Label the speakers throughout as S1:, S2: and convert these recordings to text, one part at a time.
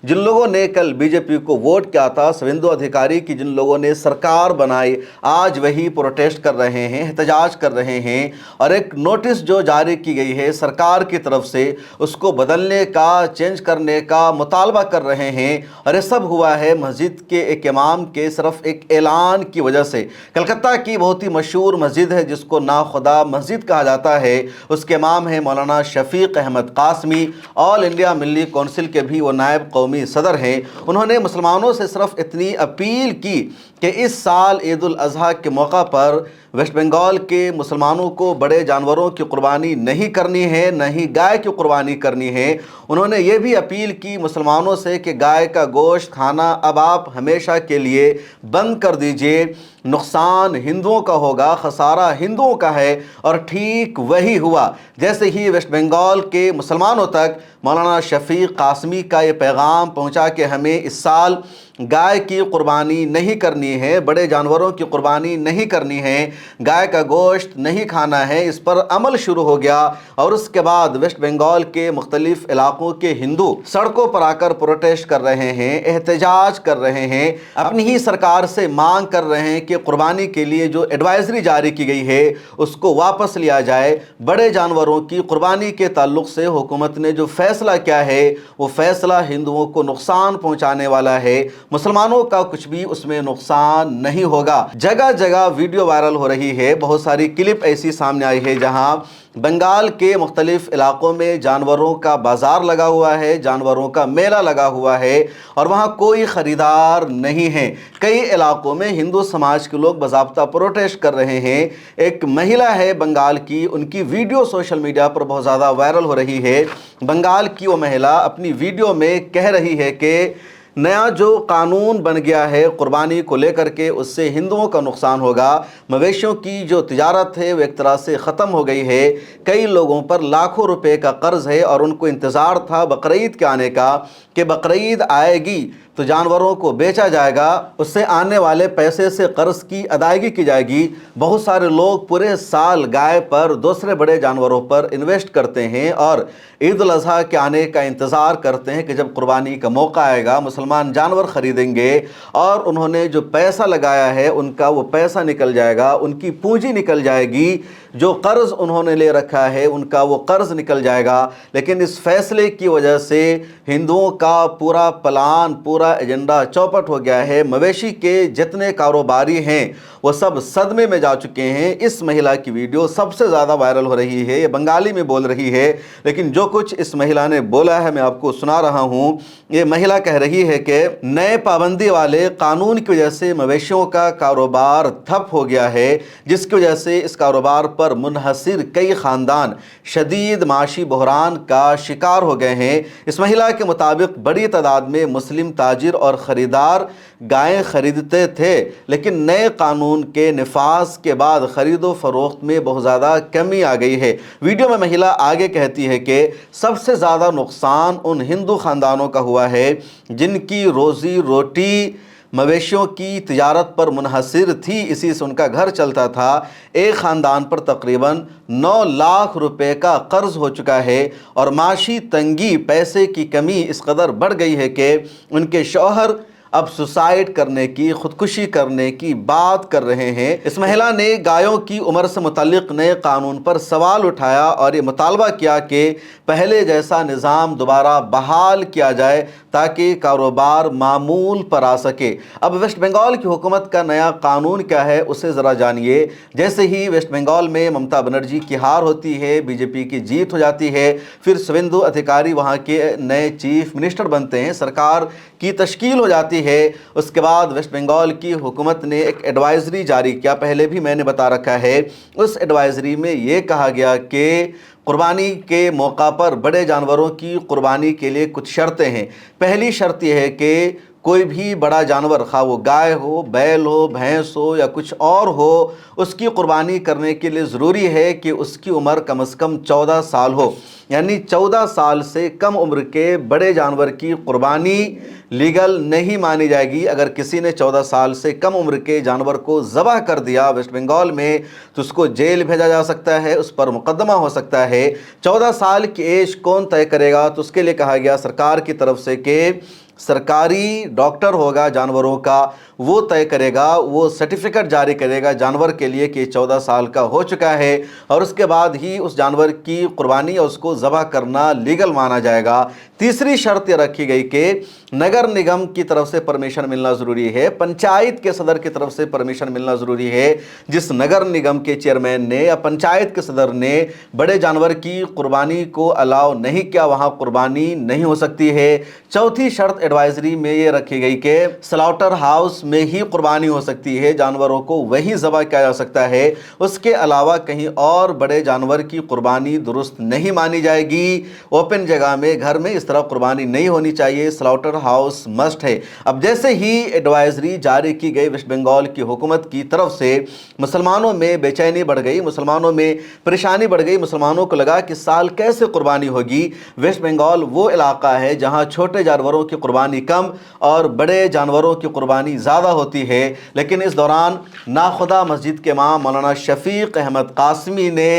S1: जिन लोगों ने कल बीजेपी को वोट किया था, शुभेंदु अधिकारी की जिन लोगों ने सरकार बनाई, आज वही प्रोटेस्ट कर रहे हैं, एहतजाज कर रहे हैं और एक नोटिस जो जारी की गई है सरकार की तरफ से उसको बदलने का, चेंज करने का मुतालबा कर रहे हैं। और ये सब हुआ है मस्जिद के एक इमाम के सिर्फ एक ऐलान की वजह से। कलकत्ता की बहुत ही मशहूर मस्जिद है जिसको नाखुदा मस्जिद कहा जाता है, उसके इमाम है मौलाना शफीक अहमद कासमी, ऑल इंडिया मिल्ली कौंसिल के भी वो नायब कौमी सदर हैं। उन्होंने मुसलमानों से सिर्फ इतनी अपील की कि इस साल ईद उल अज़हा के मौका पर वेस्ट बंगाल के मुसलमानों को बड़े जानवरों की कुर्बानी नहीं करनी है, न ही गाय की कुर्बानी करनी है। उन्होंने ये भी अपील की मुसलमानों से कि गाय का गोश्त खाना अब आप हमेशा के लिए बंद कर दीजिए, नुकसान हिंदुओं का होगा, खसारा हिंदुओं का है। और ठीक वही हुआ। जैसे ही वेस्ट बंगाल के मुसलमानों तक मौलाना शफीक कासमी का ये पैगाम पहुंचा कि हमें इस साल गाय की कुर्बानी नहीं करनी है, बड़े जानवरों की कुर्बानी नहीं करनी है, गाय का गोश्त नहीं खाना है, इस पर अमल शुरू हो गया। और उसके बाद वेस्ट बंगाल के मुख्तलिफ इलाकों के हिंदू सड़कों पर आकर प्रोटेस्ट कर रहे हैं, एहतजाज कर रहे हैं, अपनी ही सरकार से मांग कर रहे हैं कि कुर्बानी के लिए जो एडवाइजरी जारी की गई है उसको वापस लिया जाए। बड़े जानवरों की कुर्बानी के ताल्लुक से हुकूमत ने जो फैसला किया है वो फैसला हिंदुओं को नुकसान पहुंचाने वाला है, मुसलमानों का कुछ भी उसमें नुकसान नहीं होगा। जगह जगह वीडियो वायरल हो रही है, बहुत सारी क्लिप ऐसी सामने आई है जहां बंगाल के मुख्तलिफ इलाकों में जानवरों का बाजार लगा हुआ है, जानवरों का मेला लगा हुआ है और वहाँ कोई ख़रीदार नहीं है। कई इलाकों में हिंदू समाज के लोग बाज़ाब्ता प्रोटेस्ट कर रहे हैं। एक महिला है बंगाल की, उनकी वीडियो सोशल मीडिया पर बहुत ज़्यादा वायरल हो रही है। बंगाल की वो महिला अपनी वीडियो में कह रही है कि नया जो कानून बन गया है कुर्बानी को लेकर के उससे हिंदुओं का नुकसान होगा। मवेशियों की जो तिजारत है वो एक तरह से ख़त्म हो गई है। कई लोगों पर लाखों रुपए का कर्ज़ है और उनको इंतज़ार था बकरीद के आने का कि बकरीद आएगी तो जानवरों को बेचा जाएगा, उससे आने वाले पैसे से कर्ज की अदायगी की जाएगी। बहुत सारे लोग पूरे साल गाय पर, दूसरे बड़े जानवरों पर इन्वेस्ट करते हैं और ईद उल अज़हा के आने का इंतज़ार करते हैं कि जब कुर्बानी का मौका आएगा मुसलमान जानवर ख़रीदेंगे और उन्होंने जो पैसा लगाया है उनका वो पैसा निकल जाएगा, उनकी पूंजी निकल जाएगी, जो कर्ज़ उन्होंने ले रखा है उनका वो कर्ज़ निकल जाएगा। लेकिन इस फैसले की वजह से हिंदुओं का पूरा प्लान, पूरा एजेंडा चौपट हो गया है। मवेशी के जितने कारोबारी हैं वो सब सदमे में जा चुके हैं। इस महिला की वीडियो सबसे ज़्यादा वायरल हो रही है, ये बंगाली में बोल रही है, लेकिन जो कुछ इस महिला ने बोला है मैं आपको सुना रहा हूँ। ये महिला कह रही है कि नए पाबंदी वाले कानून की वजह से मवेशियों का कारोबार ठप हो गया है, जिसकी वजह से इस कारोबार पर मुनहसिर कई ख़ानदान शदीद माशी बहरान का शिकार हो गए हैं। इस महिला के मुताबिक बड़ी तादाद में मुस्लिम ताजिर और ख़रीदार गायें ख़रीदते थे, लेकिन नए कानून के निफाज के बाद ख़रीदो फरोख्त में बहुत ज़्यादा कमी आ गई है। वीडियो में महिला आगे कहती है कि सबसे ज़्यादा नुकसान उन हिंदू ख़ानदानों का हुआ है जिनकी रोज़ी रोटी मवेशियों की तिजारत पर मुनहसिर थी, इसी से उनका घर चलता था। एक ख़ानदान पर तकरीबन 9 लाख रुपए का कर्ज़ हो चुका है और माशी तंगी, पैसे की कमी इस कदर बढ़ गई है कि उनके शौहर अब सुसाइड करने की, खुदकुशी करने की बात कर रहे हैं। इस महिला ने गायों की उम्र से मुतल्लिक नए कानून पर सवाल उठाया और ये मुतालबा किया कि पहले जैसा निज़ाम दोबारा बहाल किया जाए ताकि कारोबार मामूल पर आ सके। अब वेस्ट बंगाल की हुकूमत का नया कानून क्या है उसे ज़रा जानिए। जैसे ही वेस्ट बंगाल में ममता बनर्जी की हार होती है, बीजेपी की जीत हो जाती है, फिर शुभेंदु अधिकारी वहाँ के नए चीफ मिनिस्टर बनते हैं, सरकार की तश्कील हो जाती है। उसके बाद वेस्ट बंगाल की हुकूमत ने एक एडवाइजरी जारी किया, पहले भी मैंने बता रखा है। उस एडवाइजरी में ये कहा गया कि कुर्बानी के मौका पर बड़े जानवरों की कुर्बानी के लिए कुछ शर्तें हैं। पहली शर्त यह है कि कोई भी बड़ा जानवर, खा वो गाय हो, बैल हो, भैंस हो या कुछ और हो, उसकी कुर्बानी करने के लिए ज़रूरी है कि उसकी उम्र कम से कम 14 साल हो। यानी 14 साल से कम उम्र के बड़े जानवर की कुर्बानी लीगल नहीं मानी जाएगी। अगर किसी ने 14 साल से कम उम्र के जानवर को ज़बह कर दिया वेस्ट बंगाल में तो उसको जेल भेजा जा सकता है, उस पर मुकदमा हो सकता है। 14 साल की एज कौन तय करेगा? तो उसके लिए कहा गया सरकार की तरफ से कि सरकारी डॉक्टर होगा जानवरों का, वो तय करेगा, वो सर्टिफिकेट जारी करेगा जानवर के लिए कि 14 साल का हो चुका है, और उसके बाद ही उस जानवर की कुर्बानी और उसको ज़बह करना लीगल माना जाएगा। तीसरी शर्त ये रखी गई कि नगर निगम की तरफ से परमिशन मिलना ज़रूरी है, पंचायत के सदर की तरफ से परमिशन मिलना ज़रूरी है। जिस नगर निगम के चेयरमैन ने या पंचायत के सदर ने बड़े जानवर की कुर्बानी को अलाउ नहीं किया, वहाँ कुर्बानी नहीं हो सकती है। चौथी शर्त एडवाइजरी में ये रखी गई कि स्लॉटर हाउस में ही कुर्बानी हो सकती है, जानवरों को वहीं ज़बह किया जा सकता है, उसके अलावा कहीं और बड़े जानवर की कुर्बानी दुरुस्त नहीं मानी जाएगी। ओपन जगह में, घर में इस तरह कुर्बानी नहीं होनी चाहिए, स्लॉटर हाउस मस्ट है। अब जैसे ही एडवाइजरी जारी की गई वेस्ट बंगाल की हुकूमत की तरफ से, मुसलमानों में बेचैनी बढ़ गई, मुसलमानों में परेशानी बढ़ गई। मुसलमानों को लगा कि साल कैसे कुर्बानी होगी। वेस्ट बंगाल वो इलाका है जहाँ छोटे जानवरों की कुर्बानी कम और बड़े जानवरों की कुर्बानी ज़्यादा होती है। लेकिन इस दौरान नाखुदा मस्जिद के इमाम मौलाना शफीक अहमद कासमी ने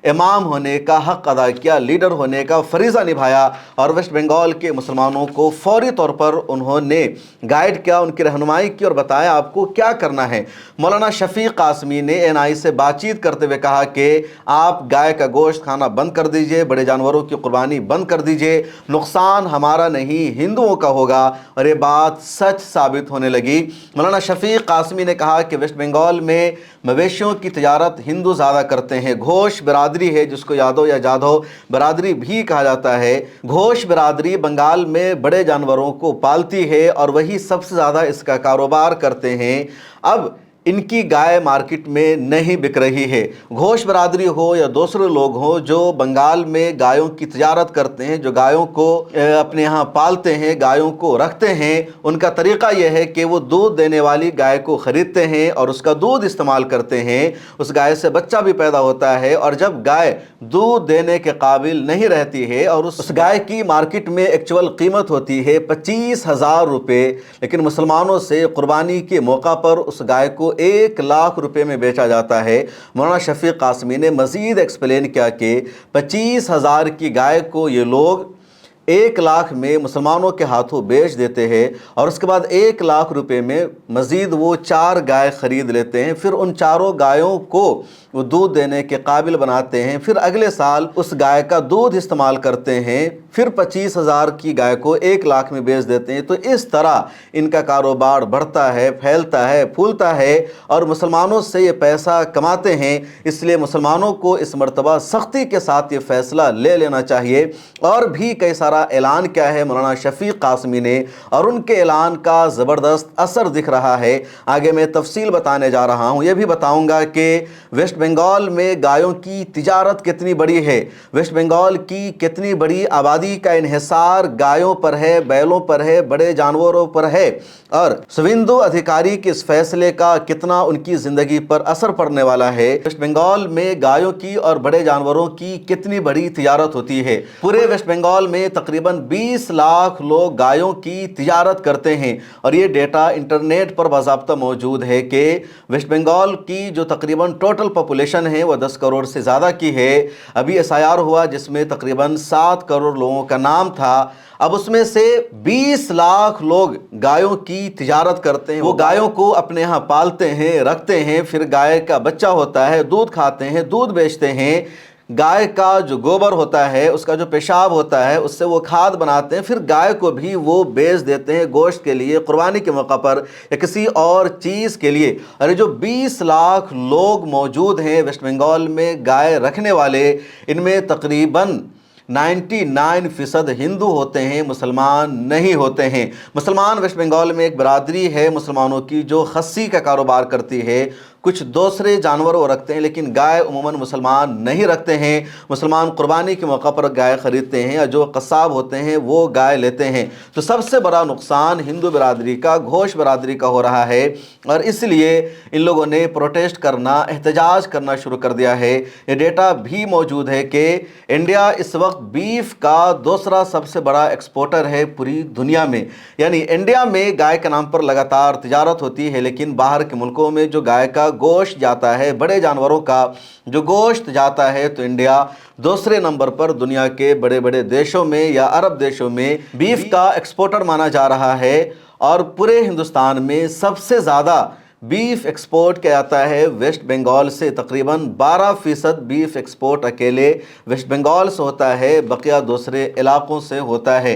S1: इमाम होने का हक़ अदा किया, लीडर होने का फरीज़ा निभाया, और वेस्ट बंगाल के मुसलमानों को फौरी तौर पर उन्होंने गाइड किया, उनकी रहनुमाई की और बताया आपको क्या करना है। मौलाना शफीक कासमी ने एनआई से बातचीत करते हुए कहा कि आप गाय का गोश्त खाना बंद कर दीजिए, बड़े जानवरों की कुर्बानी बंद कर दीजिए, नुकसान हमारा नहीं हिंदुओं का होगा। और ये बात सच साबित होने लगी। मौलाना शफीक कासमी ने कहा कि वेस्ट बंगाल में मवेशियों की तजारत हिंदू ज़्यादा करते हैं। घोष बिरादरी है जिसको यादव या जाधव बिरादरी भी कहा जाता है। घोष बिरादरी बंगाल में बड़े जानवरों को पालती है और वही सबसे ज़्यादा इसका कारोबार करते हैं। अब इनकी गाय मार्केट में नहीं बिक रही है। घोष बिरादरी हो या दूसरे लोग हो जो बंगाल में गायों की तजारत करते हैं, जो गायों को अपने यहाँ पालते हैं, गायों को रखते हैं, उनका तरीक़ा यह है कि वो दूध देने वाली गाय को ख़रीदते हैं और उसका दूध इस्तेमाल करते हैं। उस गाय से बच्चा भी पैदा होता है, और जब गाय दूध देने के काबिल नहीं रहती है और उस गाय की मार्केट में एक्चुअल कीमत होती है 25,000 रुपये, लेकिन मुसलमानों से कुर्बानी के मौका पर उस गाय को 1 लाख रुपए में बेचा जाता है। मौलाना शफीक कासमी ने मज़ीद एक्सप्लेन किया कि 25,000 की गाय को ये लोग 1 लाख में मुसलमानों के हाथों बेच देते हैं, और उसके बाद 1 लाख रुपए में मज़ीद वो 4 गाय ख़रीद लेते हैं। फिर उन चारों गायों को वो दूध देने के काबिल बनाते हैं, फिर अगले साल उस गाय का दूध इस्तेमाल करते हैं, फिर 25,000 की गाय को 1 लाख में बेच देते हैं। तो इस तरह इनका कारोबार बढ़ता है, फैलता है, फूलता है, और मुसलमानों से ये पैसा कमाते हैं। इसलिए मुसलमानों को इस मर्तबा सख्ती के साथ ये फ़ैसला ले लेना चाहिए। और भी कई सारा ऐलान किया है मौलाना शफीक कासमी ने, और उनके ऐलान का ज़बरदस्त असर दिख रहा है। आगे मैं तफसील बताने जा रहा हूँ। ये भी बताऊँगा कि वेस्ट बंगाल में गायों की तिजारत कितनी बड़ी है, वेस्ट बंगाल की कितनी बड़ी आबादी का इन्हिसार गायों पर है, बैलों पर है, बड़े जानवरों पर है, और शुवेंदु अधिकारी के इस फैसले का कितना उनकी ज़िंदगी पर असर पड़ने वाला है। वेस्ट बंगाल में गायों की और बड़े जानवरों की कितनी बड़ी तिजारत होती है। पूरे वेस्ट बंगाल में तकरीबन 20 लाख लोग गायों की तिजारत करते हैं, और ये डेटा इंटरनेट पर बाज़ाब्ता मौजूद है कि वेस्ट बंगाल की जो तकरीबन टोटल पॉपुलेशन है वो 10 करोड़ से ज़्यादा की है। अभी एसआईआर हुआ जिसमें तकरीबन 7 करोड़ लोगों का नाम था। अब उसमें से 20 लाख लोग गायों की तिजारत करते हैं। वो गायों को अपने यहाँ पालते हैं, रखते हैं, फिर गाय का बच्चा होता है, दूध खाते हैं, दूध बेचते हैं। गाय का जो गोबर होता है, उसका जो पेशाब होता है, उससे वो खाद बनाते हैं, फिर गाय को भी वो बेच देते हैं गोश्त के लिए, कुर्बानी के मौका पर या किसी और चीज़ के लिए। अरे जो 20 लाख लोग मौजूद हैं वेस्ट बंगाल में गाय रखने वाले, इनमें तकरीबन 99% हिंदू होते हैं, मुसलमान नहीं होते हैं। मुसलमान वेस्ट बंगाल में एक बरादरी है मुसलमानों की जो खस्सी का कारोबार करती है, कुछ दूसरे जानवर वो रखते हैं, लेकिन गाय उमूमन मुसलमान नहीं रखते हैं। मुसलमान कुर्बानी के मौका पर गाय ख़रीदते हैं या जो कसाब होते हैं वो गाय लेते हैं। तो सबसे बड़ा नुकसान हिंदू बिरादरी का, घोष बिरादरी का हो रहा है, और इसलिए इन लोगों ने प्रोटेस्ट करना, एहतजाज करना शुरू कर दिया है। ये डेटा भी मौजूद है कि इंडिया इस वक्त बीफ का दूसरा सबसे बड़ा एक्सपोर्टर है पूरी दुनिया में। यानी इंडिया में गाय के नाम पर लगातार तिजारत होती है, लेकिन बाहर के मुल्कों में जो गाय का गोश्त जाता है, बड़े जानवरों का जो गोश्त जाता है, तो इंडिया दूसरे नंबर पर दुनिया के बड़े बड़े देशों में या अरब देशों में बीफ का एक्सपोर्टर माना जा रहा है। और पूरे हिंदुस्तान में सबसे ज़्यादा बीफ एक्सपोर्ट किया जाता है वेस्ट बंगाल से। तकरीबन 12% बीफ एक्सपोर्ट अकेले वेस्ट बंगाल से होता है, बकिया दूसरे इलाकों से होता है।